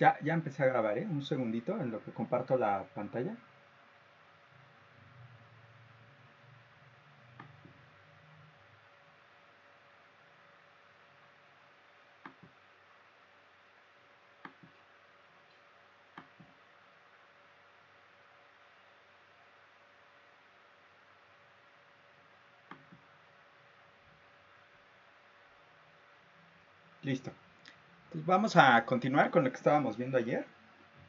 Ya empecé a grabar, ¿eh? Un segundito en lo que comparto la pantalla. Listo. Pues vamos a continuar con lo que estábamos viendo ayer.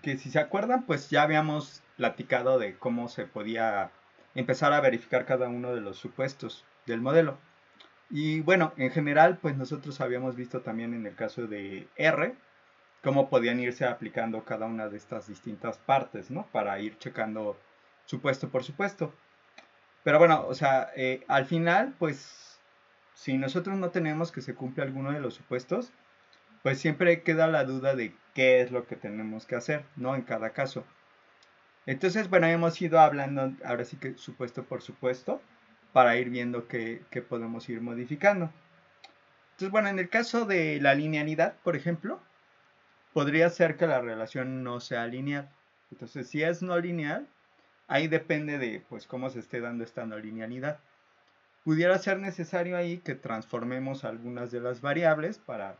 Que si se acuerdan, pues ya habíamos platicado de cómo se podía empezar a verificar cada uno de los supuestos del modelo. Y bueno, en general, pues nosotros habíamos visto también en el caso de R, cómo podían irse aplicando cada una de estas distintas partes, ¿no? Para ir checando supuesto por supuesto. Pero bueno, o sea, al final, pues, si nosotros no tenemos que se cumple alguno de los supuestos, pues siempre queda la duda de qué es lo que tenemos que hacer, ¿no? En cada caso. Entonces, bueno, hemos ido hablando, ahora sí que supuesto por supuesto, para ir viendo qué podemos ir modificando. Entonces, bueno, en el caso de la linealidad, por ejemplo, podría ser que la relación no sea lineal. Entonces, si es no lineal, ahí depende de pues cómo se esté dando esta no linealidad. Pudiera ser necesario ahí que transformemos algunas de las variables para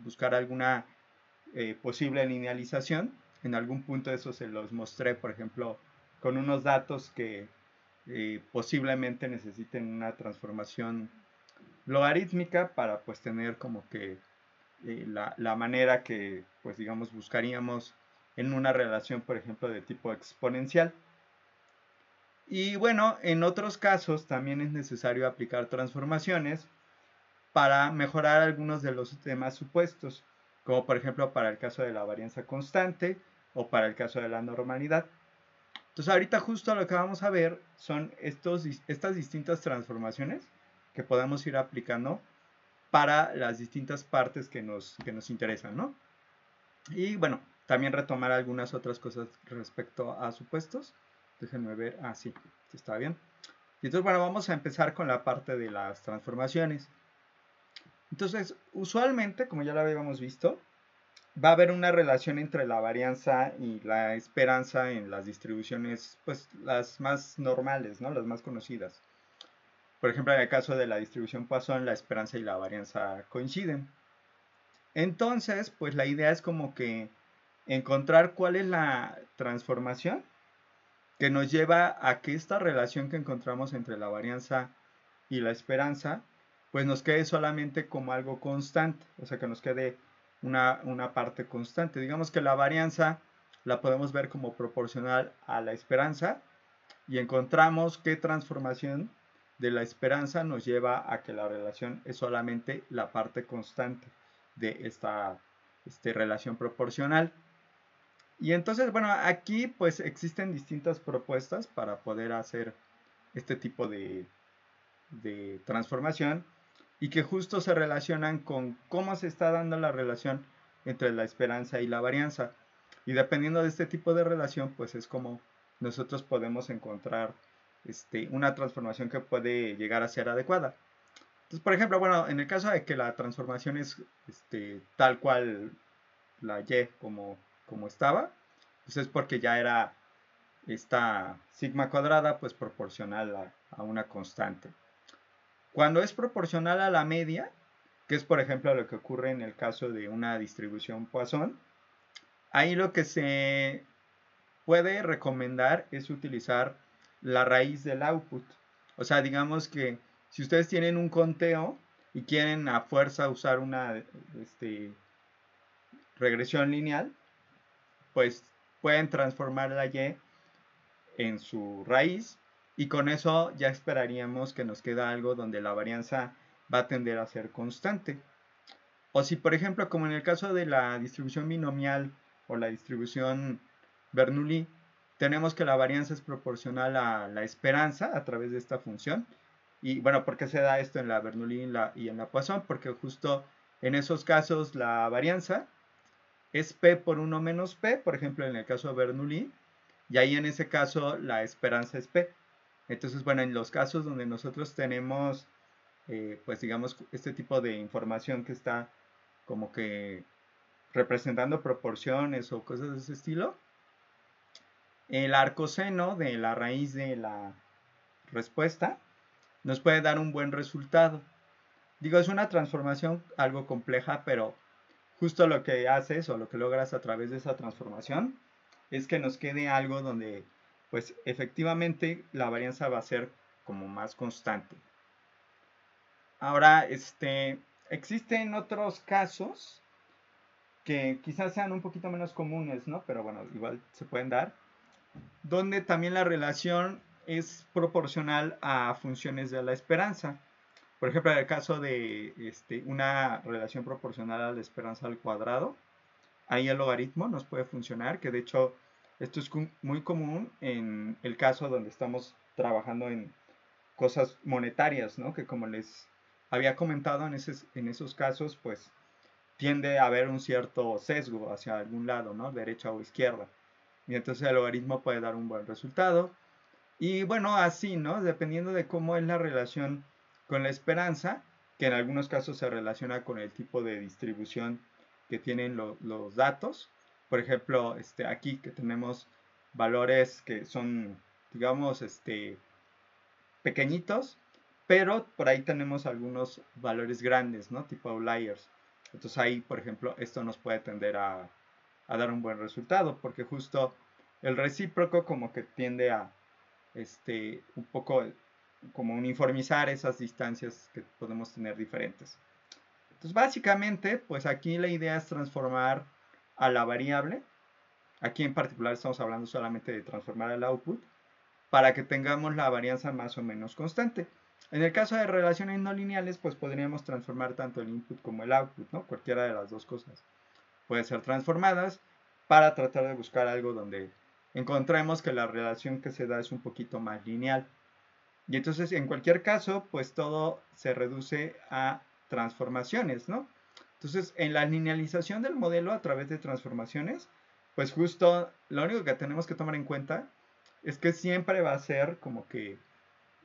buscar alguna posible linealización. En algún punto eso se los mostré, por ejemplo, con unos datos que posiblemente necesiten una transformación logarítmica para pues tener como que la manera que pues digamos buscaríamos en una relación, por ejemplo, de tipo exponencial. Y bueno, en otros casos también es necesario aplicar transformaciones para mejorar algunos de los demás supuestos, como por ejemplo para el caso de la varianza constante o para el caso de la normalidad. Entonces ahorita justo lo que vamos a ver son estas distintas transformaciones que podemos ir aplicando para las distintas partes que nos interesan, ¿no? Y bueno, también retomar algunas otras cosas respecto a supuestos. Déjenme ver, sí, está bien. Y entonces, bueno, vamos a empezar con la parte de las transformaciones. Entonces, usualmente, como ya lo habíamos visto, va a haber una relación entre la varianza y la esperanza en las distribuciones, pues las más normales, ¿no? Las más conocidas. Por ejemplo, en el caso de la distribución Poisson, la esperanza y la varianza coinciden. Entonces, pues la idea es como que encontrar cuál es la transformación que nos lleva a que esta relación que encontramos entre la varianza y la esperanza, pues nos quede solamente como algo constante, o sea, que nos quede una parte constante. Digamos que la varianza la podemos ver como proporcional a la esperanza y encontramos qué transformación de la esperanza nos lleva a que la relación es solamente la parte constante de esta relación proporcional. Y entonces, bueno, aquí pues existen distintas propuestas para poder hacer este tipo de transformación y que justo se relacionan con cómo se está dando la relación entre la esperanza y la varianza. Y dependiendo de este tipo de relación, pues es como nosotros podemos encontrar una transformación que puede llegar a ser adecuada. Entonces, por ejemplo, bueno, en el caso de que la transformación es tal cual la Y como estaba, pues es porque ya era esta sigma cuadrada pues proporcional a una constante. Cuando es proporcional a la media, que es por ejemplo lo que ocurre en el caso de una distribución Poisson, ahí lo que se puede recomendar es utilizar la raíz del output. O sea, digamos que si ustedes tienen un conteo y quieren a fuerza usar una regresión lineal, pues pueden transformar la y en su raíz y con eso ya esperaríamos que nos queda algo donde la varianza va a tender a ser constante. O si por ejemplo como en el caso de la distribución binomial o la distribución Bernoulli, tenemos que la varianza es proporcional a la esperanza a través de esta función. Y bueno, ¿por qué se da esto en la Bernoulli y en la Poisson? Porque justo en esos casos la varianza es P por 1 menos P, por ejemplo en el caso de Bernoulli, y ahí en ese caso la esperanza es P. Entonces, bueno, en los casos donde nosotros tenemos, pues digamos, este tipo de información que está como que representando proporciones o cosas de ese estilo, el arcoseno de la raíz de la respuesta nos puede dar un buen resultado. Digo, es una transformación algo compleja, pero justo lo que haces o lo que logras a través de esa transformación es que nos quede algo donde pues efectivamente la varianza va a ser como más constante. Ahora, existen otros casos que quizás sean un poquito menos comunes, ¿no? Pero bueno, igual se pueden dar, donde también la relación es proporcional a funciones de la esperanza. Por ejemplo, en el caso de una relación proporcional a la esperanza al cuadrado, ahí el logaritmo nos puede funcionar, que de hecho esto es muy común en el caso donde estamos trabajando en cosas monetarias, ¿no? Que como les había comentado en esos casos, pues tiende a haber un cierto sesgo hacia algún lado, ¿no? Derecha o izquierda. Y entonces el logaritmo puede dar un buen resultado. Y bueno, así, ¿no? Dependiendo de cómo es la relación con la esperanza, que en algunos casos se relaciona con el tipo de distribución que tienen los datos. Por ejemplo, aquí que tenemos valores que son, digamos, pequeñitos, pero por ahí tenemos algunos valores grandes, ¿no? Tipo outliers. Entonces ahí, por ejemplo, esto nos puede tender a dar un buen resultado, porque justo el recíproco como que tiende a un poco como uniformizar esas distancias que podemos tener diferentes. Entonces, básicamente, pues aquí la idea es transformar a la variable. Aquí en particular estamos hablando solamente de transformar el output para que tengamos la varianza más o menos constante. En el caso de relaciones no lineales, pues podríamos transformar tanto el input como el output, ¿no? Cualquiera de las dos cosas pueden ser transformadas para tratar de buscar algo donde encontremos que la relación que se da es un poquito más lineal. Y entonces, en cualquier caso, pues todo se reduce a transformaciones, ¿no? Entonces, en la linealización del modelo a través de transformaciones, pues justo lo único que tenemos que tomar en cuenta es que siempre va a ser como que,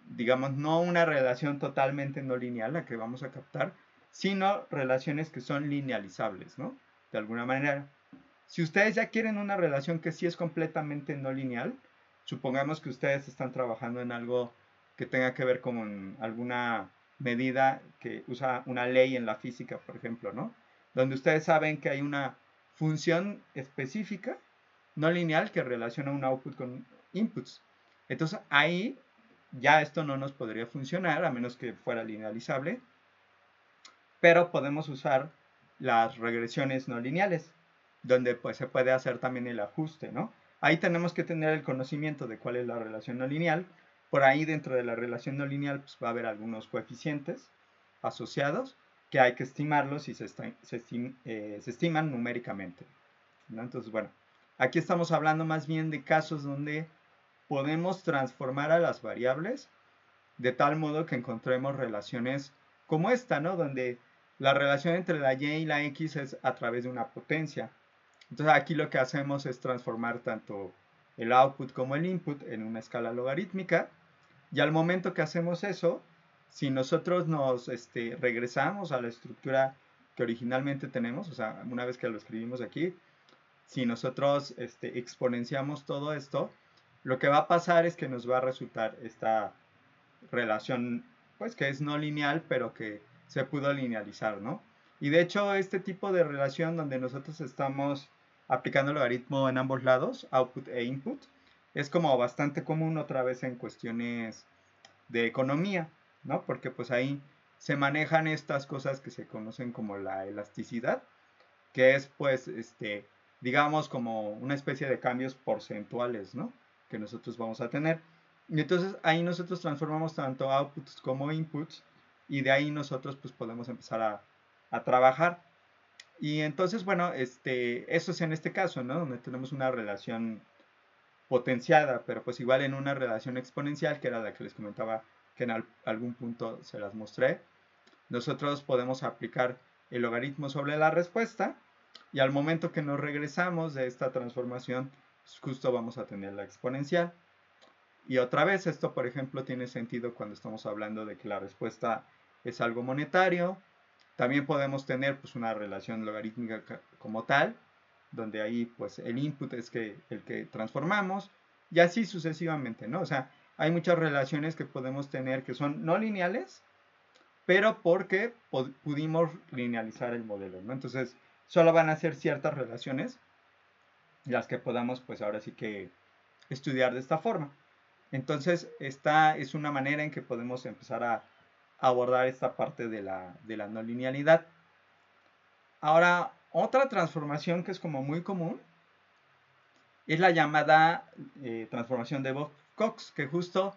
digamos, no una relación totalmente no lineal la que vamos a captar, sino relaciones que son linealizables, ¿no? De alguna manera. Si ustedes ya quieren una relación que sí es completamente no lineal, supongamos que ustedes están trabajando en algo que tenga que ver con alguna medida que usa una ley en la física, por ejemplo, ¿no? Donde ustedes saben que hay una función específica no lineal que relaciona un output con inputs. Entonces ahí ya esto no nos podría funcionar a menos que fuera linealizable, pero podemos usar las regresiones no lineales, donde pues se puede hacer también el ajuste, ¿no? Ahí tenemos que tener el conocimiento de cuál es la relación no lineal. Por ahí dentro de la relación no lineal pues va a haber algunos coeficientes asociados que hay que estimarlos y se estiman numéricamente, ¿no? Entonces, bueno, aquí estamos hablando más bien de casos donde podemos transformar a las variables de tal modo que encontremos relaciones como esta, ¿no? Donde la relación entre la y y la x es a través de una potencia. Entonces aquí lo que hacemos es transformar tanto el output como el input en una escala logarítmica y al momento que hacemos eso, si nosotros nos regresamos a la estructura que originalmente tenemos, o sea, una vez que lo escribimos aquí, si nosotros exponenciamos todo esto, lo que va a pasar es que nos va a resultar esta relación, pues que es no lineal, pero que se pudo linealizar, ¿no? Y de hecho, este tipo de relación donde nosotros estamos aplicando el logaritmo en ambos lados, output e input, es como bastante común otra vez en cuestiones de economía, ¿no? Porque pues ahí se manejan estas cosas que se conocen como la elasticidad, que es pues, digamos como una especie de cambios porcentuales, ¿no? Que nosotros vamos a tener. Y entonces ahí nosotros transformamos tanto outputs como inputs y de ahí nosotros pues podemos empezar a trabajar. Y entonces, bueno, eso es en este caso, ¿no? Donde tenemos una relación potenciada, pero pues igual en una relación exponencial, que era la que les comentaba que en algún punto se las mostré, nosotros podemos aplicar el logaritmo sobre la respuesta y al momento que nos regresamos de esta transformación, pues justo vamos a tener la exponencial. Y otra vez, esto por ejemplo tiene sentido cuando estamos hablando de que la respuesta es algo monetario, También podemos tener pues una relación logarítmica como tal, donde ahí pues el input es el que transformamos y así sucesivamente, ¿no? O sea, hay muchas relaciones que podemos tener que son no lineales, pero porque pudimos linealizar el modelo, ¿no? Entonces, solo van a ser ciertas relaciones las que podamos pues ahora sí que estudiar de esta forma. Entonces, esta es una manera en que podemos empezar a abordar esta parte de la no linealidad. Ahora, otra transformación que es como muy común es la llamada transformación de Box-Cox, que justo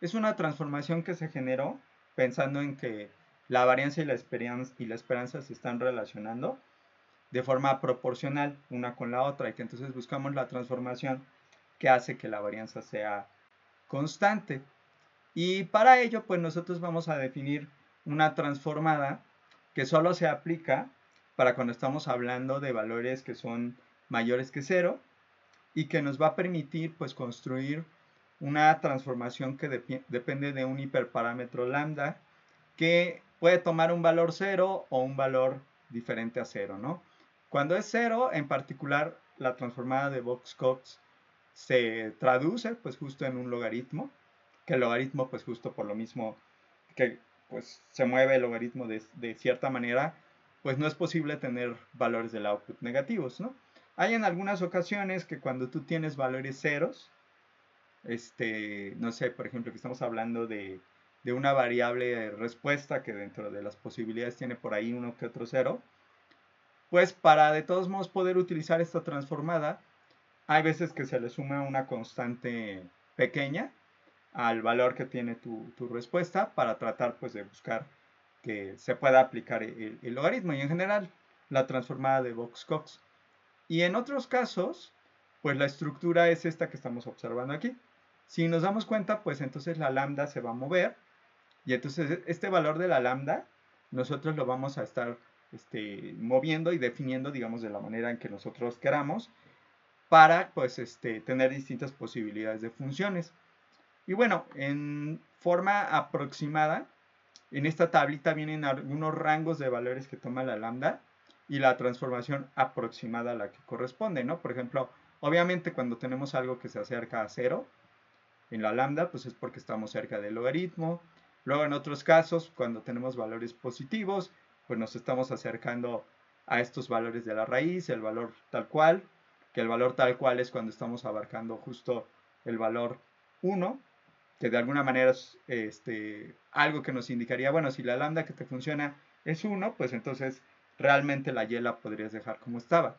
es una transformación que se generó pensando en que la varianza y la esperanza se están relacionando de forma proporcional una con la otra y que entonces buscamos la transformación que hace que la varianza sea constante. Y para ello, pues nosotros vamos a definir una transformada que solo se aplica para cuando estamos hablando de valores que son mayores que cero y que nos va a permitir pues construir una transformación que depende de un hiperparámetro lambda que puede tomar un valor cero o un valor diferente a cero, ¿no? Cuando es cero, en particular, la transformada de Box-Cox se traduce pues justo en un logaritmo, que el logaritmo pues justo por lo mismo que pues se mueve el logaritmo de cierta manera, pues no es posible tener valores del output negativos, ¿no? Hay en algunas ocasiones que cuando tú tienes valores ceros, no sé, por ejemplo, que estamos hablando de una variable respuesta que dentro de las posibilidades tiene por ahí uno que otro cero, pues para de todos modos poder utilizar esta transformada, hay veces que se le suma una constante pequeña al valor que tiene tu respuesta para tratar pues de buscar que se pueda aplicar el logaritmo y en general la transformada de Box-Cox. Y en otros casos, pues la estructura es esta que estamos observando aquí. Si nos damos cuenta, pues entonces la lambda se va a mover y entonces este valor de la lambda nosotros lo vamos a estar moviendo y definiendo, digamos, de la manera en que nosotros queramos para pues tener distintas posibilidades de funciones. Y bueno, en forma aproximada, en esta tablita vienen algunos rangos de valores que toma la lambda y la transformación aproximada a la que corresponde, ¿no? Por ejemplo, obviamente cuando tenemos algo que se acerca a cero en la lambda, pues es porque estamos cerca del logaritmo. Luego en otros casos, cuando tenemos valores positivos, pues nos estamos acercando a estos valores de la raíz, el valor tal cual, que el valor tal cual es cuando estamos abarcando justo el valor 1, que de alguna manera es algo que nos indicaría, bueno, si la lambda que te funciona es 1, pues entonces realmente la y la podrías dejar como estaba.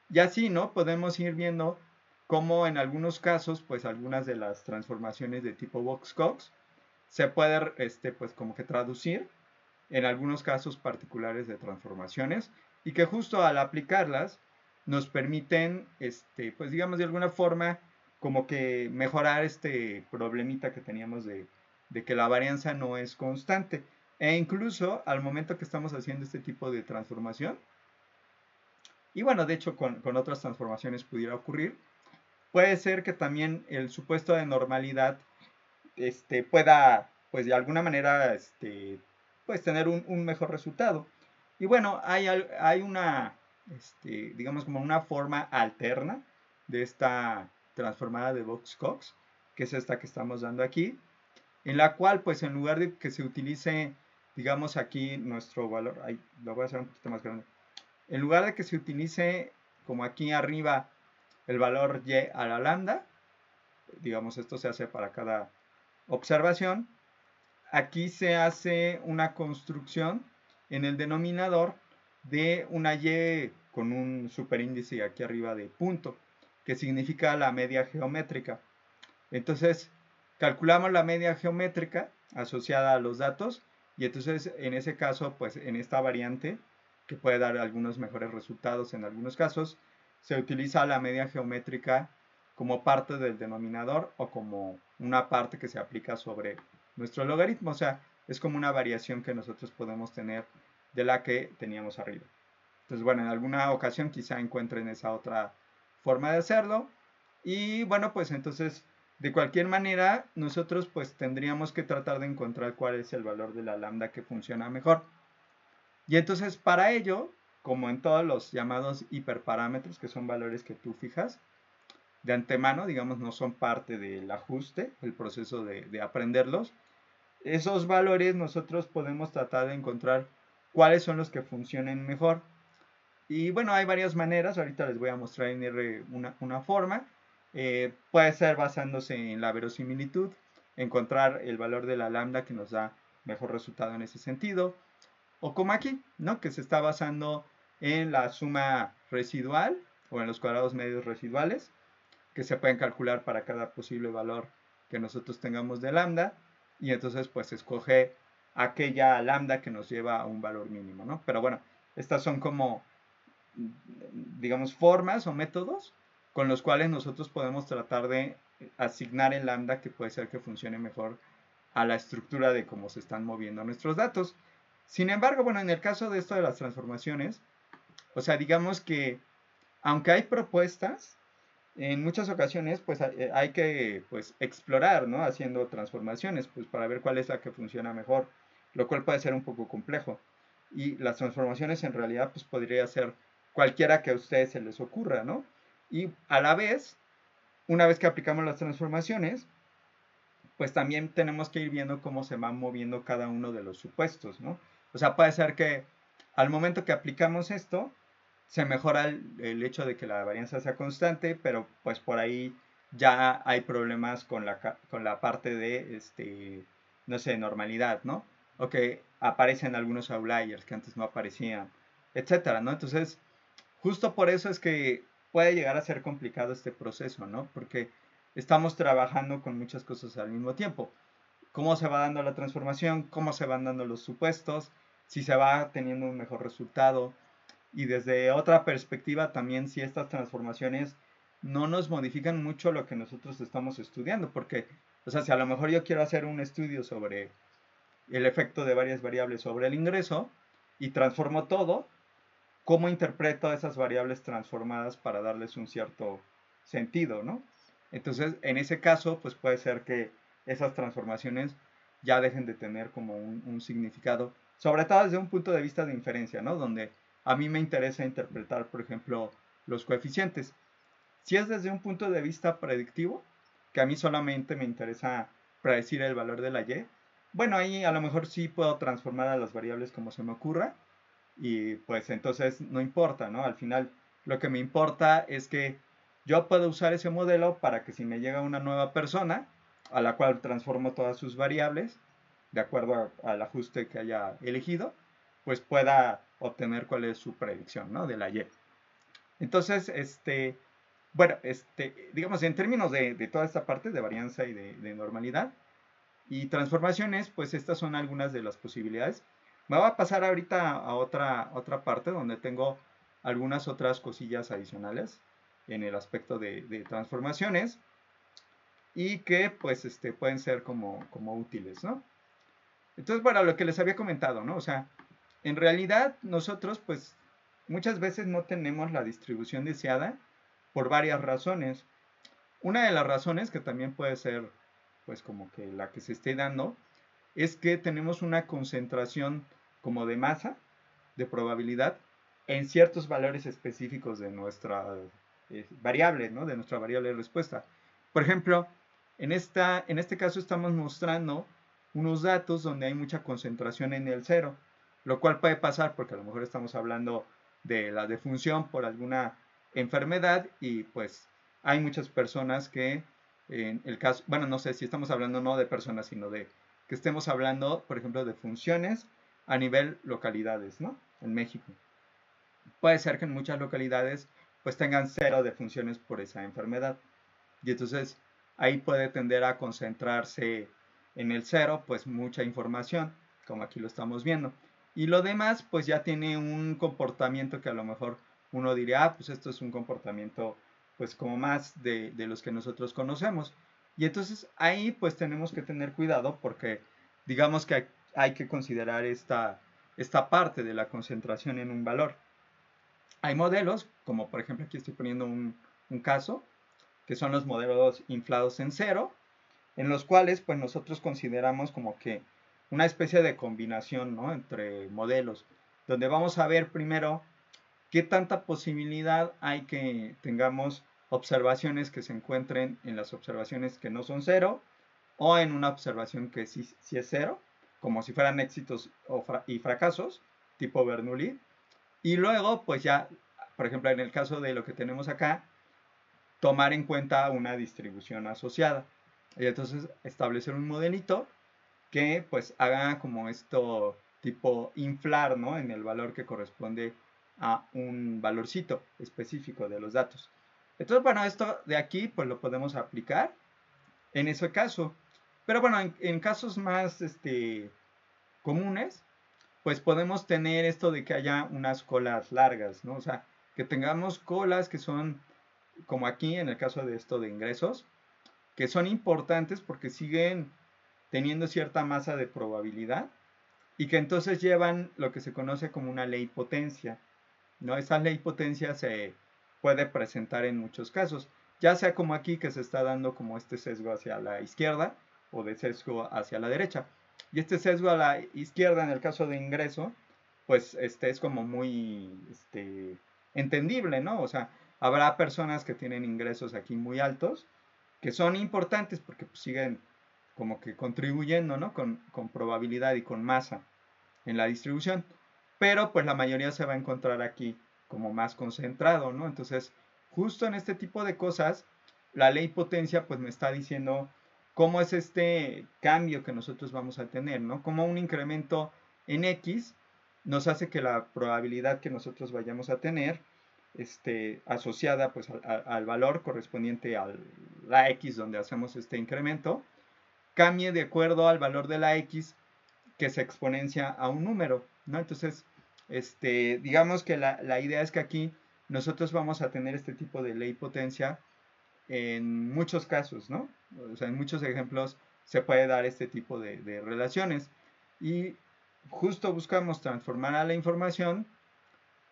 Y así, ¿no? Podemos ir viendo cómo en algunos casos, pues algunas de las transformaciones de tipo Box-Cox se puede, pues como que traducir en algunos casos particulares de transformaciones y que justo al aplicarlas nos permiten, pues digamos de alguna forma, como que mejorar este problemita que teníamos de que la varianza no es constante. E incluso al momento que estamos haciendo este tipo de transformación, y bueno, de hecho con otras transformaciones pudiera ocurrir, puede ser que también el supuesto de normalidad pueda, pues de alguna manera, pues tener un mejor resultado. Y bueno, hay una, digamos como una forma alterna de esta transformada de Box-Cox, que es esta que estamos dando aquí, en la cual, pues en lugar de que se utilice, digamos aquí nuestro valor, ahí lo voy a hacer un poquito más grande, en lugar de que se utilice como aquí arriba el valor y a la lambda, digamos esto se hace para cada observación, aquí se hace una construcción en el denominador de una y con un superíndice aquí arriba de punto, que significa la media geométrica. Entonces, calculamos la media geométrica asociada a los datos y entonces en ese caso, pues en esta variante, que puede dar algunos mejores resultados en algunos casos, se utiliza la media geométrica como parte del denominador o como una parte que se aplica sobre nuestro logaritmo. O sea, es como una variación que nosotros podemos tener de la que teníamos arriba. Entonces, bueno, en alguna ocasión quizá encuentren esa otra forma de hacerlo. Y bueno, pues entonces, de cualquier manera, nosotros pues tendríamos que tratar de encontrar cuál es el valor de la lambda que funciona mejor. Y entonces para ello, como en todos los llamados hiperparámetros, que son valores que tú fijas de antemano, digamos, no son parte del ajuste, el proceso de aprenderlos, esos valores nosotros podemos tratar de encontrar cuáles son los que funcionen mejor. Y bueno, hay varias maneras, ahorita les voy a mostrar en R una forma. Puede ser basándose en la verosimilitud, encontrar el valor de la lambda que nos da mejor resultado en ese sentido. O como aquí, ¿no? Que se está basando en la suma residual o en los cuadrados medios residuales, que se pueden calcular para cada posible valor que nosotros tengamos de lambda. Y entonces pues escoge aquella lambda que nos lleva a un valor mínimo, ¿no? Pero bueno, estas son como, digamos, formas o métodos con los cuales nosotros podemos tratar de asignar el lambda que puede ser que funcione mejor a la estructura de cómo se están moviendo nuestros datos. Sin embargo, bueno, en el caso de esto de las transformaciones, o sea, digamos que aunque hay propuestas, en muchas ocasiones pues hay que pues explorar, ¿no? Haciendo transformaciones pues para ver cuál es la que funciona mejor, lo cual puede ser un poco complejo. Y las transformaciones en realidad pues podría ser cualquiera que a ustedes se les ocurra, ¿no? Y a la vez, una vez que aplicamos las transformaciones, pues también tenemos que ir viendo cómo se van moviendo cada uno de los supuestos, ¿no? O sea, puede ser que al momento que aplicamos esto, se mejora el hecho de que la varianza sea constante, pero pues por ahí ya hay problemas con la parte de, no sé, normalidad, ¿no? O que aparecen algunos outliers que antes no aparecían, etcétera, ¿no? Entonces, justo por eso es que puede llegar a ser complicado este proceso, ¿no? Porque estamos trabajando con muchas cosas al mismo tiempo. ¿Cómo se va dando la transformación? ¿Cómo se van dando los supuestos? Si se va teniendo un mejor resultado. Y desde otra perspectiva también si estas transformaciones no nos modifican mucho lo que nosotros estamos estudiando. Porque, o sea, si a lo mejor yo quiero hacer un estudio sobre el efecto de varias variables sobre el ingreso y transformo todo, cómo interpreto esas variables transformadas para darles un cierto sentido, ¿no? Entonces, en ese caso, pues puede ser que esas transformaciones ya dejen de tener como un significado, sobre todo desde un punto de vista de inferencia, ¿no? Donde a mí me interesa interpretar, por ejemplo, los coeficientes. Si es desde un punto de vista predictivo, que a mí solamente me interesa predecir el valor de la y, bueno, ahí a lo mejor sí puedo transformar a las variables como se me ocurra, y pues entonces no importa, ¿no? Al final lo que me importa es que yo puedo usar ese modelo para que si me llega una nueva persona, a la cual transformo todas sus variables, de acuerdo al ajuste que haya elegido, pues pueda obtener cuál es su predicción, ¿no? De la Y. Entonces, bueno, digamos, en términos de toda esta parte de varianza y de normalidad y transformaciones, pues estas son algunas de las posibilidades. Me voy a pasar ahorita a otra parte donde tengo algunas otras cosillas adicionales en el aspecto de transformaciones y que pues pueden ser como útiles, ¿no? Entonces, bueno, lo que les había comentado, ¿no? O sea, en realidad nosotros pues muchas veces no tenemos la distribución deseada por varias razones. Una de las razones que también puede ser pues como que la que se esté dando es que tenemos una concentración como de masa, de probabilidad, en ciertos valores específicos de nuestra variable, ¿no? De nuestra variable de respuesta. Por ejemplo, en este caso estamos mostrando unos datos donde hay mucha concentración en el cero, lo cual puede pasar porque a lo mejor estamos hablando de la defunción por alguna enfermedad y pues hay muchas personas que en el caso, bueno, no sé si estamos hablando no de personas, sino de que estemos hablando, por ejemplo, de funciones a nivel localidades, ¿no? En México. Puede ser que en muchas localidades pues tengan cero defunciones por esa enfermedad. Y entonces ahí puede tender a concentrarse en el cero pues mucha información, como aquí lo estamos viendo. Y lo demás pues ya tiene un comportamiento que a lo mejor uno diría, ah, pues esto es un comportamiento pues como más de los que nosotros conocemos. Y entonces ahí pues tenemos que tener cuidado porque digamos que hay que considerar esta parte de la concentración en un valor. Hay modelos, como por ejemplo aquí estoy poniendo un caso, que son los modelos inflados en cero, en los cuales pues nosotros consideramos como que una especie de combinación, ¿no? Entre modelos. donde vamos a ver primero qué tanta posibilidad hay que tengamos observaciones que se encuentren en las observaciones que no son cero o en una observación que sí es cero, como si fueran éxitos y fracasos, tipo Bernoulli. Y luego, pues ya, por ejemplo, en el caso de lo que tenemos acá, tomar en cuenta una distribución asociada. Y entonces establecer un modelito que pues haga como esto tipo inflar, ¿no? En el valor que corresponde a un valorcito específico de los datos. Entonces, bueno, esto de aquí pues lo podemos aplicar en ese caso. Pero bueno, en casos más comunes, pues podemos tener esto de que haya unas colas largas, ¿no? O sea, que tengamos colas que son, como aquí en el caso de esto de ingresos, que son importantes porque siguen teniendo cierta masa de probabilidad y que entonces llevan lo que se conoce como una ley potencia, ¿no? Esa ley potencia se puede presentar en muchos casos, ya sea como aquí que se está dando como este sesgo hacia la izquierda o de sesgo hacia la derecha. Y este sesgo a la izquierda en el caso de ingreso, pues es como muy entendible, ¿no? O sea, habrá personas que tienen ingresos aquí muy altos, que son importantes porque pues, siguen como que contribuyendo, ¿no? Con probabilidad y con masa en la distribución. Pero pues la mayoría se va a encontrar aquí como más concentrado, ¿no? Entonces, justo en este tipo de cosas, la ley potencia pues me está diciendo cómo es este cambio que nosotros vamos a tener, ¿no? Como un incremento en X nos hace que la probabilidad que nosotros vayamos a tener asociada pues al valor correspondiente a la X donde hacemos este incremento, cambie de acuerdo al valor de la X que se exponencia a un número, ¿no? Entonces, digamos que la idea es que aquí nosotros vamos a tener este tipo de ley potencia en muchos casos, ¿no? O sea, en muchos ejemplos se puede dar este tipo de relaciones. Y justo buscamos transformar a la información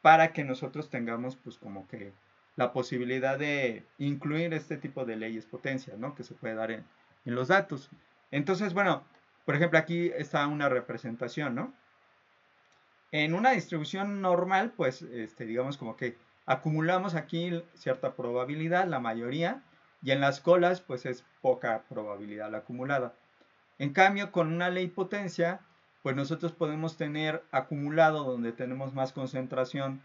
para que nosotros tengamos, pues, como que la posibilidad de incluir este tipo de leyes potencia, ¿no? Que se puede dar en los datos. Entonces, bueno, por ejemplo, aquí está una representación, ¿no? En una distribución normal, pues, digamos como que acumulamos aquí cierta probabilidad, la mayoría, y en las colas, pues es poca probabilidad la acumulada. En cambio, con una ley potencia, pues nosotros podemos tener acumulado donde tenemos más concentración,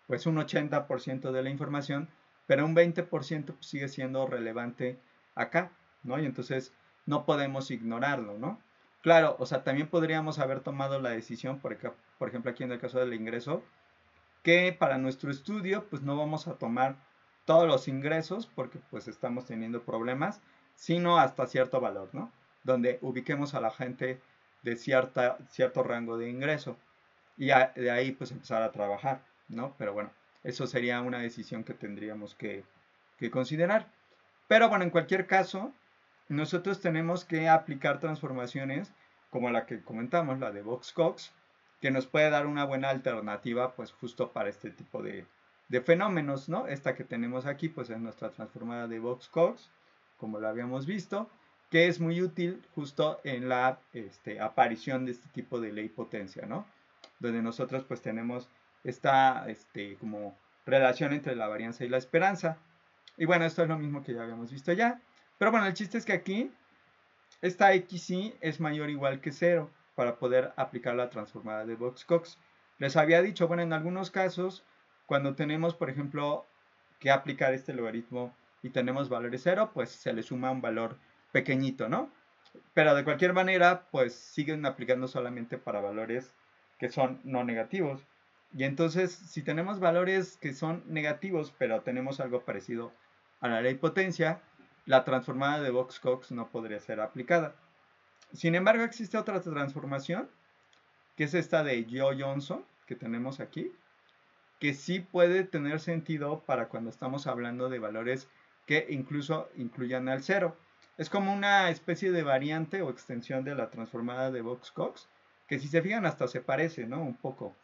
pues un 80% de la información, pero un 20% pues sigue siendo relevante acá, ¿no? Y entonces no podemos ignorarlo, ¿no? Claro, o sea, también podríamos haber tomado la decisión, por ejemplo, aquí en el caso del ingreso, que para nuestro estudio, pues no vamos a tomar todos los ingresos porque pues estamos teniendo problemas, sino hasta cierto valor, ¿no? Donde ubiquemos a la gente de cierto rango de ingreso y de ahí pues empezar a trabajar, ¿no? Pero bueno, eso sería una decisión que tendríamos que considerar. Pero bueno, en cualquier caso, nosotros tenemos que aplicar transformaciones como la que comentamos, la de Box-Cox, que nos puede dar una buena alternativa pues justo para este tipo de fenómenos, ¿no? Esta que tenemos aquí pues es nuestra transformada de Box-Cox, como la habíamos visto, que es muy útil justo en la aparición de este tipo de ley potencia, ¿no? Donde nosotros pues tenemos esta como relación entre la varianza y la esperanza. Y bueno, esto es lo mismo que ya habíamos visto ya. Pero bueno, el chiste es que aquí esta XY es mayor o igual que 0 para poder aplicar la transformada de Box-Cox. Les había dicho, bueno, en algunos casos, cuando tenemos, por ejemplo, que aplicar este logaritmo y tenemos valores 0, pues se le suma un valor pequeñito, ¿no? Pero de cualquier manera, pues siguen aplicando solamente para valores que son no negativos. Y entonces, si tenemos valores que son negativos, pero tenemos algo parecido a la ley potencia, la transformada de Box-Cox no podría ser aplicada. Sin embargo, existe otra transformación, que es esta de Joe-Johnson, que tenemos aquí, que sí puede tener sentido para cuando estamos hablando de valores que incluso incluyan al cero. Es como una especie de variante o extensión de la transformada de Box-Cox, que si se fijan hasta se parece, ¿no? Un poco.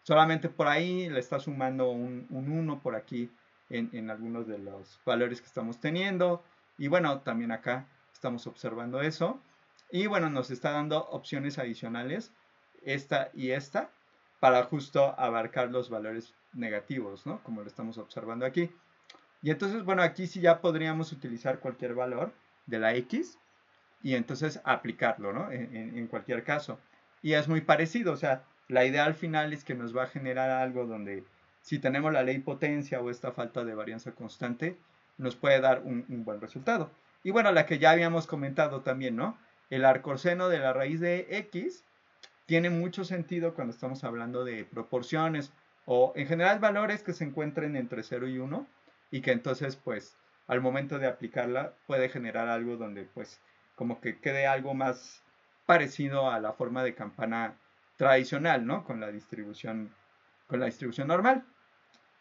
Solamente por ahí le está sumando un 1 por aquí en algunos de los valores que estamos teniendo. Y bueno, también acá estamos observando eso. Y bueno, nos está dando opciones adicionales, esta y esta, para justo abarcar los valores negativos, ¿no? Como lo estamos observando aquí. Y entonces, bueno, aquí sí ya podríamos utilizar cualquier valor de la X y entonces aplicarlo, ¿no? En cualquier caso. Y es muy parecido, o sea, la idea al final es que nos va a generar algo donde si tenemos la ley potencia o esta falta de varianza constante, nos puede dar un buen resultado. Y bueno, la que ya habíamos comentado también, ¿no? El arcoseno de la raíz de X tiene mucho sentido cuando estamos hablando de proporciones o en general valores que se encuentren entre 0 y 1 y que entonces pues al momento de aplicarla puede generar algo donde pues como que quede algo más parecido a la forma de campana tradicional, ¿no? Con la distribución normal.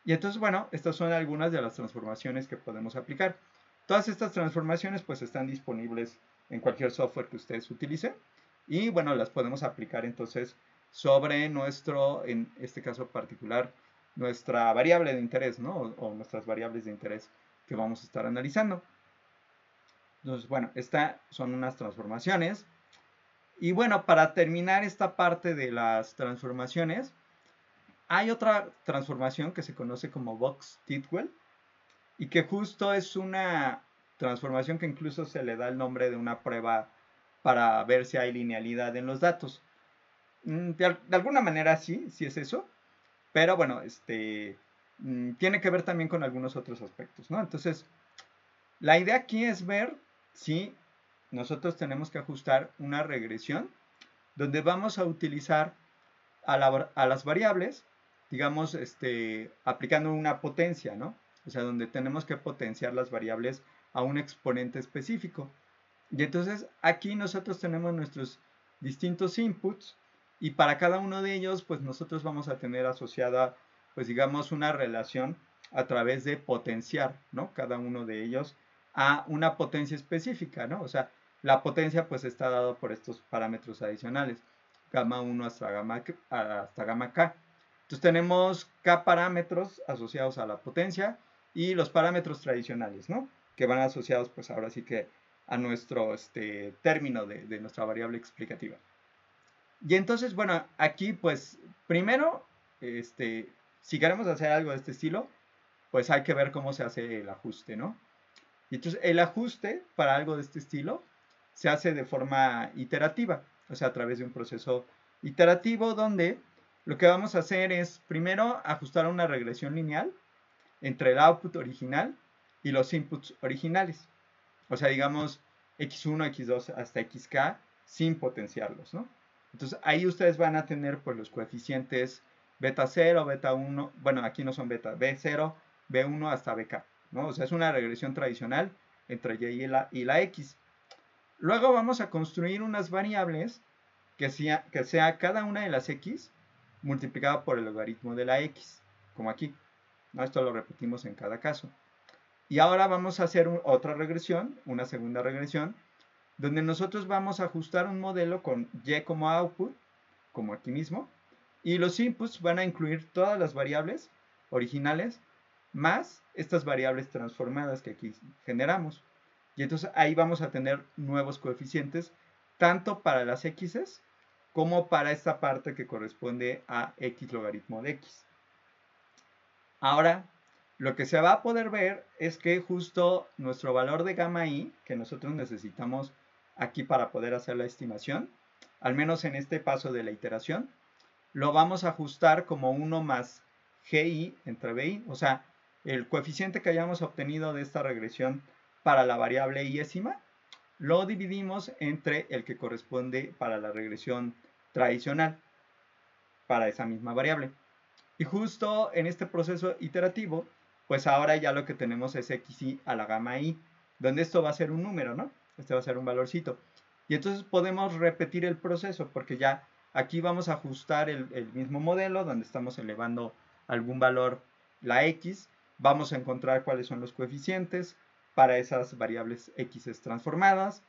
Y entonces, bueno, estas son algunas de las transformaciones que podemos aplicar. Todas estas transformaciones pues están disponibles en cualquier software que ustedes utilicen y bueno, las podemos aplicar entonces sobre nuestro, en este caso particular, nuestra variable de interés, ¿no? O nuestras variables de interés que vamos a estar analizando. Entonces, bueno, estas son unas transformaciones. Y bueno, para terminar esta parte de las transformaciones, hay otra transformación que se conoce como Box-Titwell y que justo es una transformación que incluso se le da el nombre de una prueba para ver si hay linealidad en los datos. De alguna manera sí, sí es eso, pero bueno, tiene que ver también con algunos otros aspectos, ¿no? Entonces, la idea aquí es ver si nosotros tenemos que ajustar una regresión donde vamos a utilizar a las variables, digamos, aplicando una potencia, ¿no? O sea, donde tenemos que potenciar las variables a un exponente específico. Y entonces aquí nosotros tenemos nuestros distintos inputs y para cada uno de ellos, pues nosotros vamos a tener asociada, pues digamos, una relación a través de potenciar, ¿no? Cada uno de ellos a una potencia específica, ¿no? O sea, la potencia pues está dado por estos parámetros adicionales, gamma 1 hasta gamma k. Entonces tenemos k parámetros asociados a la potencia y los parámetros tradicionales, ¿no? Que van asociados pues ahora sí que a nuestro término de nuestra variable explicativa. Y entonces, bueno, aquí pues primero, si queremos hacer algo de este estilo, pues hay que ver cómo se hace el ajuste, ¿no? Y entonces el ajuste para algo de este estilo se hace de forma iterativa, o sea, a través de un proceso iterativo donde lo que vamos a hacer es primero ajustar una regresión lineal entre el output original y los inputs originales. O sea, digamos x1, x2 hasta xk sin potenciarlos, ¿no? Entonces ahí ustedes van a tener pues los coeficientes beta 0, beta 1, bueno, aquí no son beta, b0, b1 hasta bk, ¿no? O sea, es una regresión tradicional entre y y la x. Luego vamos a construir unas variables que sea cada una de las x multiplicada por el logaritmo de la x, como aquí, ¿no? Esto lo repetimos en cada caso. Y ahora vamos a hacer otra regresión, una segunda regresión, donde nosotros vamos a ajustar un modelo con y como output, como aquí mismo, y los inputs van a incluir todas las variables originales más estas variables transformadas que aquí generamos. Y entonces ahí vamos a tener nuevos coeficientes, tanto para las x's como para esta parte que corresponde a x logaritmo de x. Ahora, lo que se va a poder ver es que justo nuestro valor de gamma i, que nosotros necesitamos aquí para poder hacer la estimación, al menos en este paso de la iteración, lo vamos a ajustar como 1 más gi entre bi, o sea, el coeficiente que hayamos obtenido de esta regresión para la variable iésima, lo dividimos entre el que corresponde para la regresión tradicional, para esa misma variable. Y justo en este proceso iterativo, pues ahora ya lo que tenemos es xi a la gamma i, donde esto va a ser un número, ¿no? Este va a ser un valorcito. Y entonces podemos repetir el proceso porque ya aquí vamos a ajustar el mismo modelo donde estamos elevando algún valor, la x, vamos a encontrar cuáles son los coeficientes para esas variables x transformadas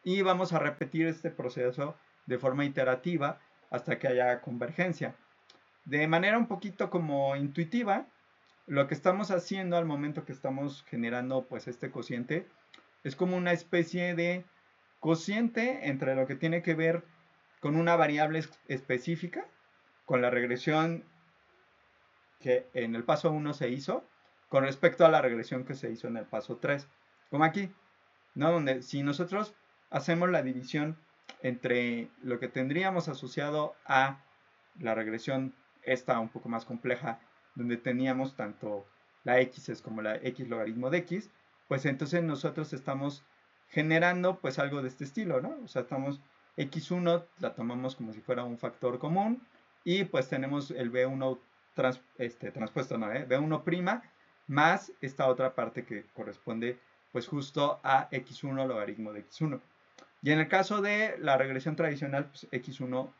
y vamos a repetir este proceso de forma iterativa hasta que haya convergencia. De manera un poquito como intuitiva, lo que estamos haciendo al momento que estamos generando pues este cociente es como una especie de cociente entre lo que tiene que ver con una variable específica con la regresión que en el paso 1 se hizo con respecto a la regresión que se hizo en el paso 3. Como aquí, ¿no? Donde si nosotros hacemos la división entre lo que tendríamos asociado a la regresión esta un poco más compleja, donde teníamos tanto la x como la x logaritmo de x, pues entonces nosotros estamos generando pues algo de este estilo, ¿no? O sea, estamos x1 la tomamos como si fuera un factor común y pues tenemos el b1 transpuesto, no, b1' más esta otra parte que corresponde pues justo a x1 logaritmo de x1. Y en el caso de la regresión tradicional, pues x1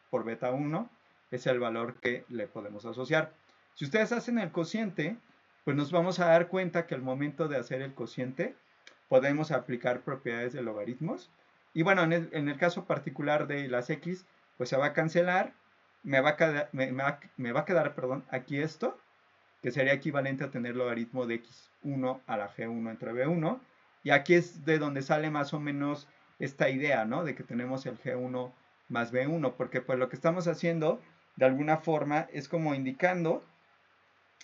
por beta 1 es el valor que le podemos asociar. Si ustedes hacen el cociente, pues nos vamos a dar cuenta que al momento de hacer el cociente podemos aplicar propiedades de logaritmos. Y bueno, en el caso particular de las x, pues se va a cancelar, me va a quedar perdón, aquí esto, que sería equivalente a tener logaritmo de x1 a la g1 entre b1. Y aquí es de donde sale más o menos esta idea, ¿no? De que tenemos el g1 más b1, porque pues lo que estamos haciendo de alguna forma es como indicando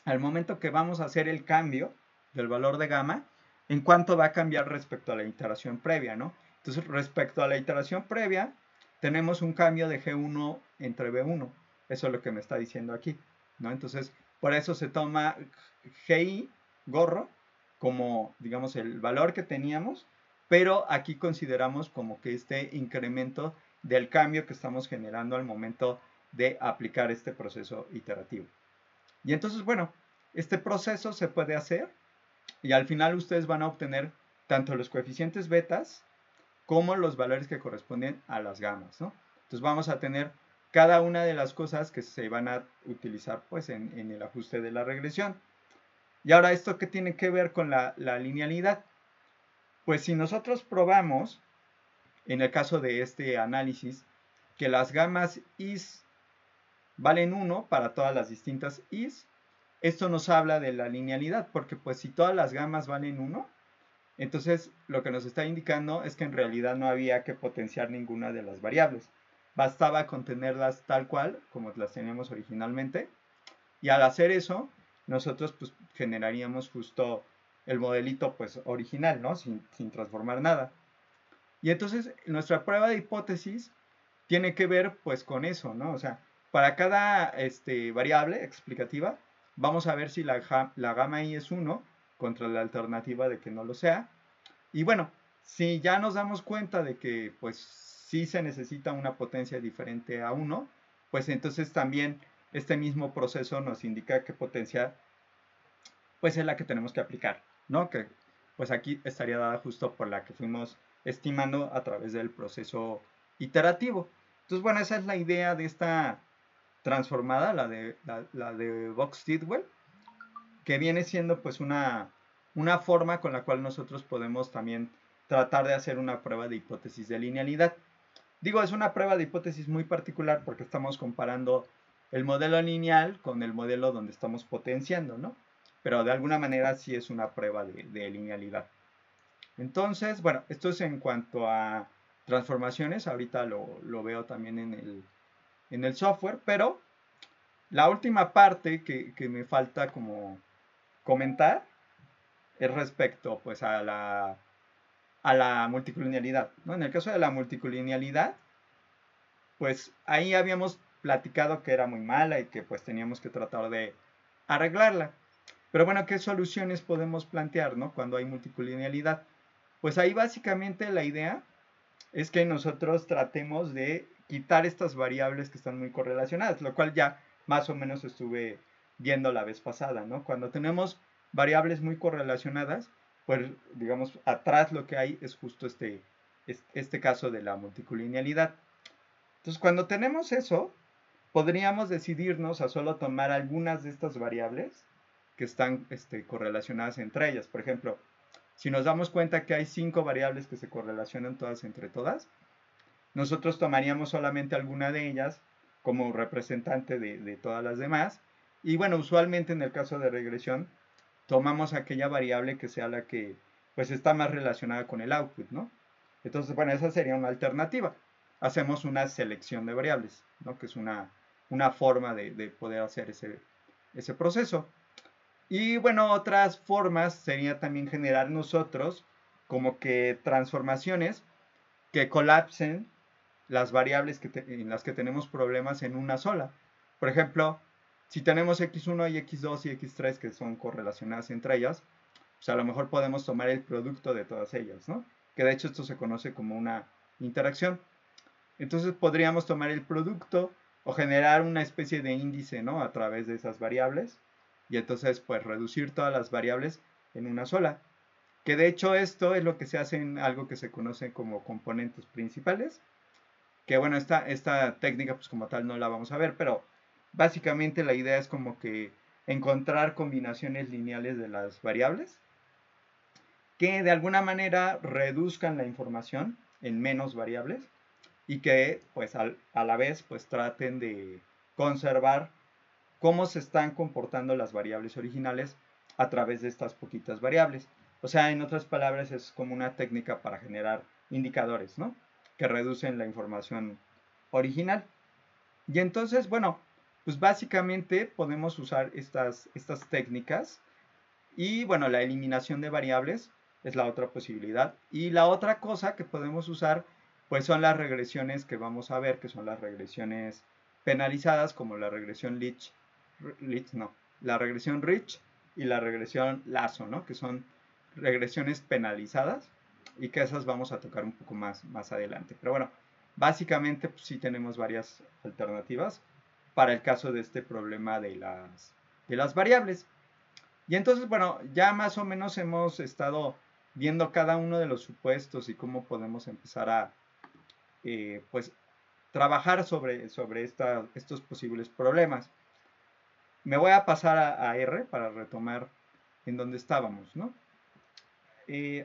al momento que vamos a hacer el cambio del valor de gamma, en cuánto va a cambiar respecto a la iteración previa, ¿no? Entonces, respecto a la iteración previa, tenemos un cambio de G1 entre B1. Eso es lo que me está diciendo aquí, ¿no? Entonces, por eso se toma GI, gorro, como, digamos, el valor que teníamos, pero aquí consideramos como que este incremento del cambio que estamos generando al momento de aplicar este proceso iterativo. Y entonces, bueno, este proceso se puede hacer y al final ustedes van a obtener tanto los coeficientes betas como los valores que corresponden a las gamas, ¿no? Entonces vamos a tener cada una de las cosas que se van a utilizar pues en el ajuste de la regresión. Y ahora, ¿esto qué tiene que ver con la linealidad? Pues si nosotros probamos, en el caso de este análisis, que las gamas is valen 1 para todas las distintas is, esto nos habla de la linealidad, porque pues si todas las gamas valen 1, entonces lo que nos está indicando es que en realidad no había que potenciar ninguna de las variables. Bastaba con tenerlas tal cual, como las teníamos originalmente, y al hacer eso, nosotros pues generaríamos justo el modelito pues original, ¿no? Sin transformar nada. Y entonces nuestra prueba de hipótesis tiene que ver pues con eso, ¿no? O sea, para cada variable explicativa, vamos a ver si la gamma i es 1 contra la alternativa de que no lo sea. Y bueno, si ya nos damos cuenta de que pues sí se necesita una potencia diferente a 1, pues entonces también este mismo proceso nos indica qué potencia pues es la que tenemos que aplicar, ¿no? Que pues aquí estaría dada justo por la que fuimos estimando a través del proceso iterativo. Entonces, bueno, esa es la idea de esta transformada, la de Box-Tidwell, que viene siendo pues una forma con la cual nosotros podemos también tratar de hacer una prueba de hipótesis de linealidad. Digo, es una prueba de hipótesis muy particular porque estamos comparando el modelo lineal con el modelo donde estamos potenciando, ¿no? Pero de alguna manera sí es una prueba de linealidad. Entonces, bueno, esto es en cuanto a transformaciones, ahorita lo veo también en el software, pero la última parte que me falta como comentar es respecto pues a la multicolinialidad, ¿no? En el caso de la multicolinialidad, pues ahí habíamos platicado que era muy mala y que pues teníamos que tratar de arreglarla. Pero bueno, ¿qué soluciones podemos plantear, ¿no? Cuando hay multicolinialidad? Pues ahí básicamente la idea es que nosotros tratemos de quitar estas variables que están muy correlacionadas, lo cual ya más o menos estuve viendo la vez pasada, ¿no? Cuando tenemos variables muy correlacionadas, pues digamos, atrás lo que hay es justo este caso de la multicolinialidad. Entonces, cuando tenemos eso, podríamos decidirnos a solo tomar algunas de estas variables que están correlacionadas entre ellas. Por ejemplo, si nos damos cuenta que hay 5 variables que se correlacionan todas entre todas, nosotros tomaríamos solamente alguna de ellas como representante de todas las demás. Y bueno, usualmente en el caso de regresión, tomamos aquella variable que sea la que pues está más relacionada con el output, ¿no? Entonces, bueno, esa sería una alternativa. Hacemos una selección de variables, ¿no? Que es una una forma de poder hacer ese proceso. Y bueno, otras formas sería también generar nosotros como que transformaciones que colapsen las variables en las que tenemos problemas en una sola. Por ejemplo, si tenemos x1 y x2 y x3 que son correlacionadas entre ellas, pues a lo mejor podemos tomar el producto de todas ellas, ¿no? Que de hecho esto se conoce como una interacción. Entonces podríamos tomar el producto o generar una especie de índice, ¿no? A través de esas variables y entonces pues reducir todas las variables en una sola. Que de hecho esto es lo que se hace en algo que se conoce como componentes principales. Que bueno, esta técnica pues como tal no la vamos a ver, pero básicamente la idea es como que encontrar combinaciones lineales de las variables que de alguna manera reduzcan la información en menos variables y que pues a la vez pues traten de conservar cómo se están comportando las variables originales a través de estas poquitas variables. O sea, en otras palabras, es como una técnica para generar indicadores, ¿no? Que reducen la información original. Y entonces, bueno, pues básicamente podemos usar estas técnicas y bueno, la eliminación de variables es la otra posibilidad. Y la otra cosa que podemos usar, pues son las regresiones que vamos a ver, que son las regresiones penalizadas, como la regresión la regresión Rich y la regresión Lazo, ¿no? Que son regresiones penalizadas y que esas vamos a tocar un poco más adelante. Pero bueno, básicamente pues, sí tenemos varias alternativas para el caso de este problema de las variables. Y entonces, bueno, ya más o menos hemos estado viendo cada uno de los supuestos y cómo podemos empezar a, pues, trabajar sobre estos posibles problemas. Me voy a pasar a R para retomar en donde estábamos, ¿no?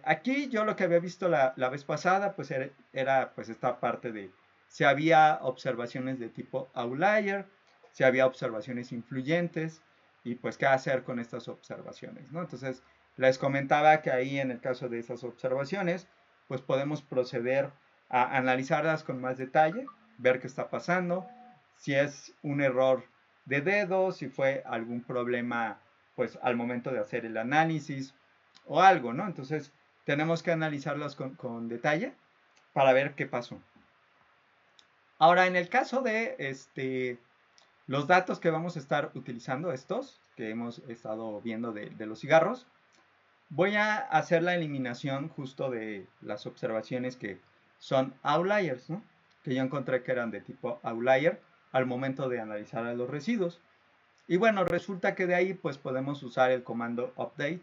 Aquí yo lo que había visto la vez pasada, pues era pues esta parte de si había observaciones de tipo outlier, si había observaciones influyentes y pues qué hacer con estas observaciones, ¿no? Entonces les comentaba que ahí en el caso de esas observaciones, pues podemos proceder a analizarlas con más detalle, ver qué está pasando, si es un error de dedo, si fue algún problema pues al momento de hacer el análisis o algo, ¿no? Entonces tenemos que analizarlas con detalle para ver qué pasó. Ahora, en el caso de los datos que vamos a estar utilizando, estos que hemos estado viendo de los cigarros, voy a hacer la eliminación justo de las observaciones que son outliers, ¿no? Que yo encontré que eran de tipo outlier al momento de analizar a los residuos. Y bueno, resulta que de ahí pues podemos usar el comando update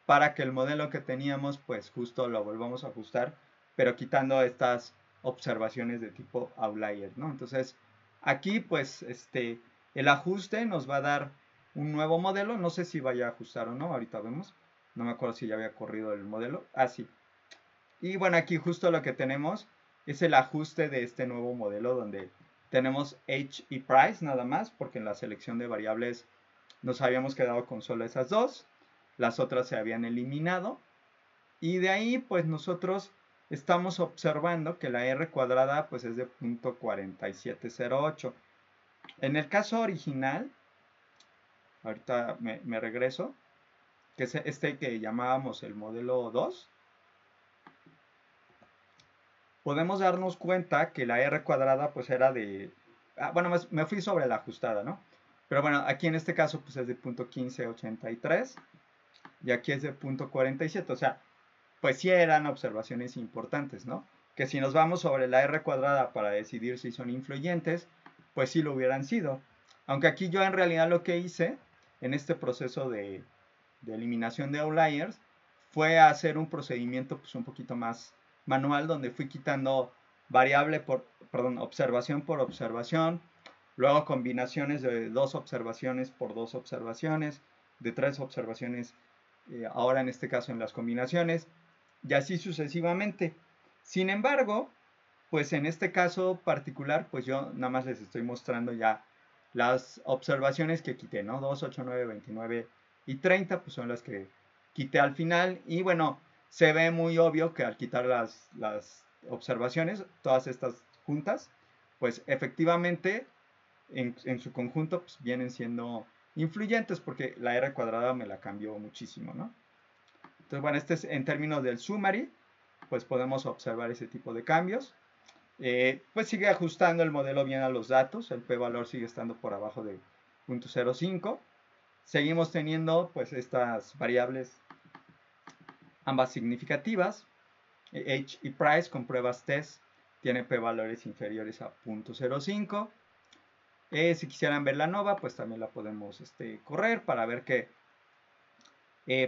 para que el modelo que teníamos pues justo lo volvamos a ajustar, pero quitando estas observaciones de tipo outlier, ¿no? Entonces aquí pues el ajuste nos va a dar un nuevo modelo, no sé si vaya a ajustar o no, ahorita vemos, no me acuerdo si ya había corrido el modelo, sí. Y bueno, aquí justo lo que tenemos es el ajuste de este nuevo modelo donde tenemos age y price nada más, porque en la selección de variables nos habíamos quedado con solo esas dos, las otras se habían eliminado y de ahí pues nosotros estamos observando que la R cuadrada pues es de 0.4708. En el caso original, ahorita me regreso, que es este que llamábamos el modelo 2, podemos darnos cuenta que la R cuadrada pues era de, bueno, me fui sobre la ajustada, ¿no? Pero bueno, aquí en este caso pues es de 0.1583 y aquí es de 0.47, o sea, pues sí eran observaciones importantes, ¿no? Que si nos vamos sobre la R cuadrada para decidir si son influyentes, pues sí lo hubieran sido. Aunque aquí yo en realidad lo que hice en este proceso de eliminación de outliers fue hacer un procedimiento pues un poquito más manual donde fui quitando observación por observación, luego combinaciones de 2 observaciones por 2 observaciones, de 3 observaciones, ahora en este caso en las combinaciones, y así sucesivamente. Sin embargo, pues en este caso particular, pues yo nada más les estoy mostrando ya las observaciones que quité, ¿no? 2, 8, 9, 29 y 30, pues son las que quité al final. Y bueno, se ve muy obvio que al quitar las observaciones, todas estas juntas, pues efectivamente en su conjunto pues, vienen siendo influyentes porque la R cuadrada me la cambió muchísimo, ¿no? Entonces, bueno, este es en términos del summary, pues podemos observar ese tipo de cambios. Pues sigue ajustando el modelo bien a los datos, el p-valor sigue estando por abajo de 0.05. Seguimos teniendo pues estas variables ambas significativas. H y price con pruebas test tiene p-valores inferiores a 0.05. Si quisieran ver la nova, pues también la podemos correr para ver que